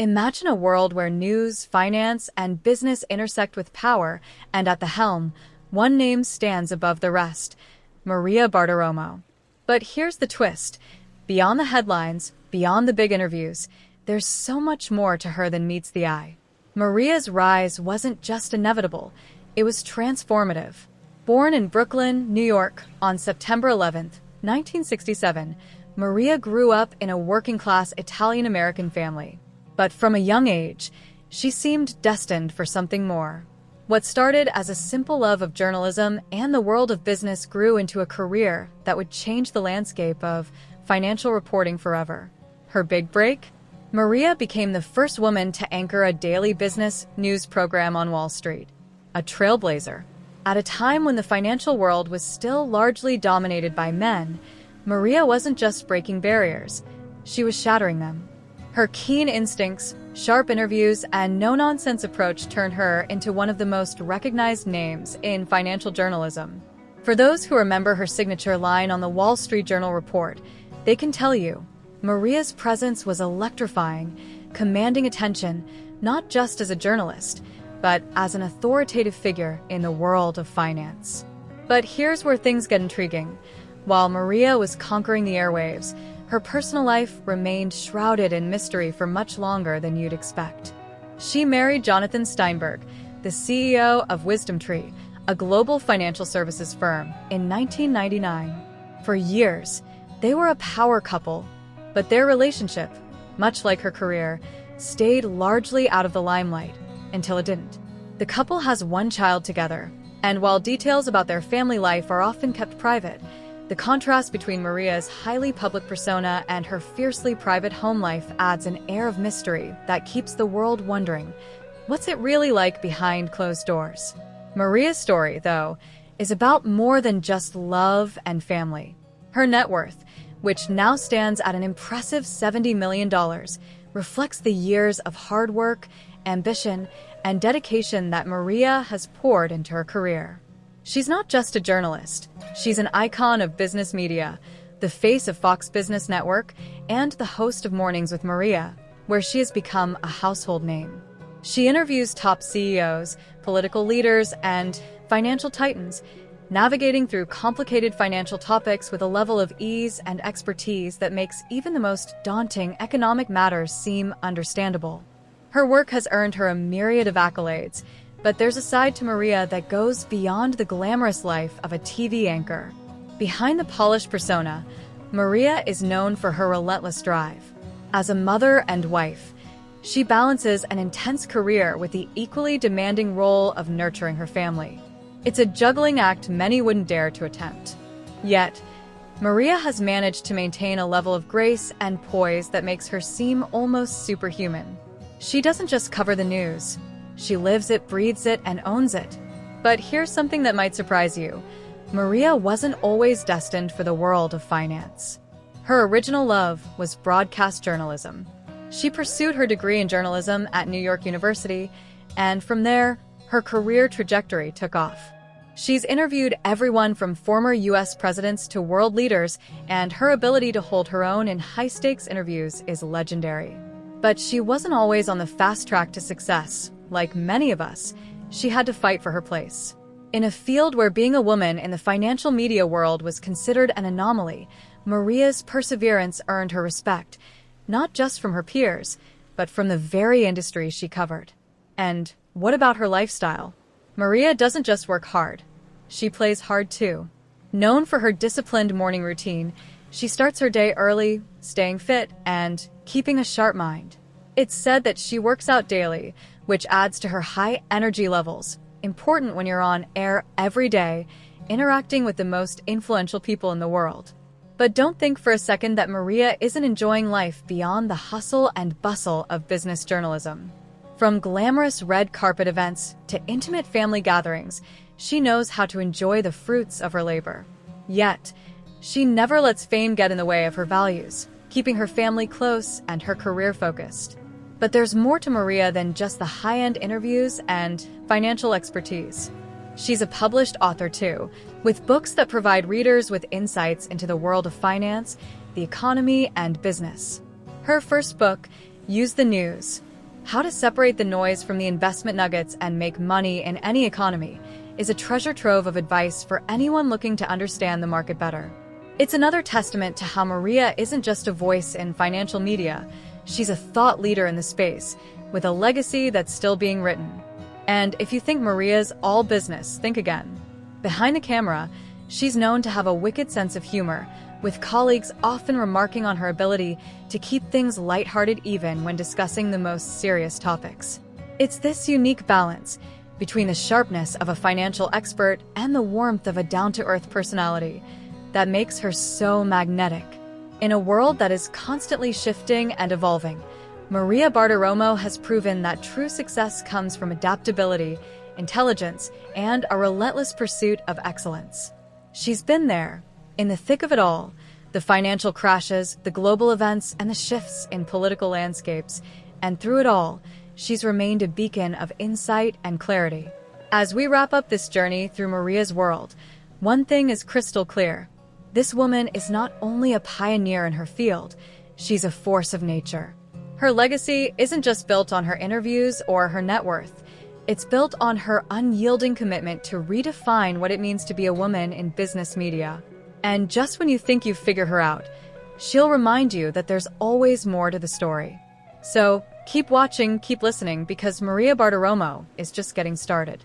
Imagine a world where news, finance, and business intersect with power, and at the helm, one name stands above the rest: Maria Bartiromo. But here's the twist. Beyond the headlines, beyond the big interviews, there's so much more to her than meets the eye. Maria's rise wasn't just inevitable, it was transformative. Born in Brooklyn, New York, on September 11th, 1967, Maria grew up in a working-class Italian-American family. But from a young age, she seemed destined for something more. What started as a simple love of journalism and the world of business grew into a career that would change the landscape of financial reporting forever. Her big break? Maria became the first woman to anchor a daily business news program on Wall Street. A trailblazer. At a time when the financial world was still largely dominated by men, Maria wasn't just breaking barriers, she was shattering them. Her keen instincts, sharp interviews, and no-nonsense approach turned her into one of the most recognized names in financial journalism. For those who remember her signature line on the Wall Street Journal report, they can tell you, Maria's presence was electrifying, commanding attention, not just as a journalist, but as an authoritative figure in the world of finance. But here's where things get intriguing. While Maria was conquering the airwaves, her personal life remained shrouded in mystery for much longer than you'd expect. She married Jonathan Steinberg, the CEO of WisdomTree, a global financial services firm, in 1999. For years, they were a power couple, but their relationship, much like her career, stayed largely out of the limelight until it didn't. The couple has one child together, and while details about their family life are often kept private, the contrast between Maria's highly public persona and her fiercely private home life adds an air of mystery that keeps the world wondering, what's it really like behind closed doors? Maria's story, though, is about more than just love and family. Her net worth, which now stands at an impressive $70 million, reflects the years of hard work, ambition, and dedication that Maria has poured into her career. She's not just a journalist. She's an icon of business media, the face of Fox Business Network, and the host of Mornings with Maria, where she has become a household name. She interviews top CEOs, political leaders, and financial titans, navigating through complicated financial topics with a level of ease and expertise that makes even the most daunting economic matters seem understandable. Her work has earned her a myriad of accolades, but there's a side to Maria that goes beyond the glamorous life of a TV anchor. Behind the polished persona, Maria is known for her relentless drive. As a mother and wife, she balances an intense career with the equally demanding role of nurturing her family. It's a juggling act many wouldn't dare to attempt. Yet, Maria has managed to maintain a level of grace and poise that makes her seem almost superhuman. She doesn't just cover the news. She lives it, breathes it, and owns it. But here's something that might surprise you. Maria wasn't always destined for the world of finance. Her original love was broadcast journalism. She pursued her degree in journalism at New York University, and from there, her career trajectory took off. She's interviewed everyone from former U.S. presidents to world leaders, and her ability to hold her own in high-stakes interviews is legendary. But she wasn't always on the fast track to success. Like many of us, she had to fight for her place. In a field where being a woman in the financial media world was considered an anomaly, Maria's perseverance earned her respect, not just from her peers, but from the very industry she covered. And what about her lifestyle? Maria doesn't just work hard. She plays hard too. Known for her disciplined morning routine, she starts her day early, staying fit, and keeping a sharp mind. It's said that she works out daily, which adds to her high energy levels, important when you're on air every day, interacting with the most influential people in the world. But don't think for a second that Maria isn't enjoying life beyond the hustle and bustle of business journalism. From glamorous red carpet events to intimate family gatherings, she knows how to enjoy the fruits of her labor. Yet, she never lets fame get in the way of her values, keeping her family close and her career focused. But there's more to Maria than just the high-end interviews and financial expertise. She's a published author too, with books that provide readers with insights into the world of finance, the economy, and business. Her first book, Use the news. How to separate the noise from the investment nuggets and make money in any economy is a treasure trove of advice for anyone looking to understand the market better. It's another testament to how Maria isn't just a voice in financial media, she's a thought leader in the space, with a legacy that's still being written. And if you think Maria's all business, think again. Behind the camera, she's known to have a wicked sense of humor, with colleagues often remarking on her ability to keep things lighthearted even when discussing the most serious topics. It's this unique balance between the sharpness of a financial expert and the warmth of a down-to-earth personality that makes her so magnetic. In a world that is constantly shifting and evolving, Maria Bartiromo has proven that true success comes from adaptability, intelligence, and a relentless pursuit of excellence. She's been there, in the thick of it all, the financial crashes, the global events, and the shifts in political landscapes, and through it all, she's remained a beacon of insight and clarity. As we wrap up this journey through Maria's world, one thing is crystal clear. This woman is not only a pioneer in her field, she's a force of nature. Her legacy isn't just built on her interviews or her net worth. It's built on her unyielding commitment to redefine what it means to be a woman in business media. And just when you think you've figured her out, she'll remind you that there's always more to the story. So keep watching, keep listening, because Maria Bartiromo is just getting started.